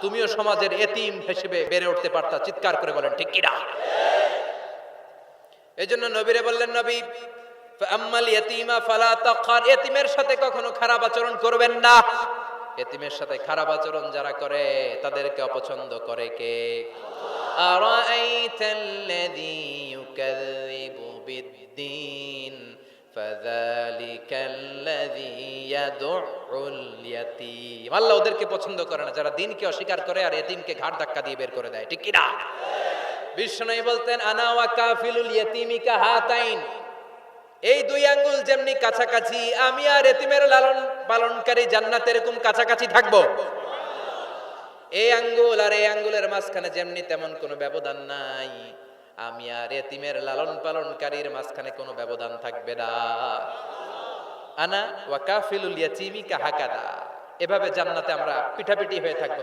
তুমিও সমাজের এতিম হিসেবে বেড়ে উঠতে পারতা। চিৎকার করে বলেন ঠিক কিনা? এজন্য নবীরে বললেন, নবী ফাআম্মাল ইয়াতীমা ফালা তাকহার, এতিমের সাথে কখনো খারাপ আচরণ করবেন না। এতিমের সাথে খারাপ আচরণ যারা করে তাদেরকে অপছন্দ করে কে? আরাআইতাল্লাযী ইউকাযযিবু বিদ্দীন ফাযালিকাল্লাযী ইয়াদউল ইয়াতীম। আল্লাহ ওদেরকে পছন্দ করে না যারা দ্বীনকে অস্বীকার করে আর এতিমকে ঘাড় ধাক্কা দিয়ে বের করে দেয়। ঠিক কি না? বিশ্বনবী বলতেন, আনা ওয়া কাফিলুল ইয়াতীমি কাহাতাইন, এই দুই আঙ্গুল যেমনি কাছাকাছি, আমি আর এতিমের লালন পালনকারী জান্নাতে এরকম কাছাকাছি থাকবো। এই আঙ্গুল আর এই আঙ্গুলের মাঝখানে যেমনি তেমন কোনো ব্যবধান নাই, আমি আর এতিমের লালন পালনকারীর মাঝখানে কোনো ব্যবধান থাকবে না। আনা ওয়া কাফিলুল ইয়াতীমি কাহাকাদা, এভাবে জান্নাতে আমরা পিঠাপিঠি হয়ে থাকবো।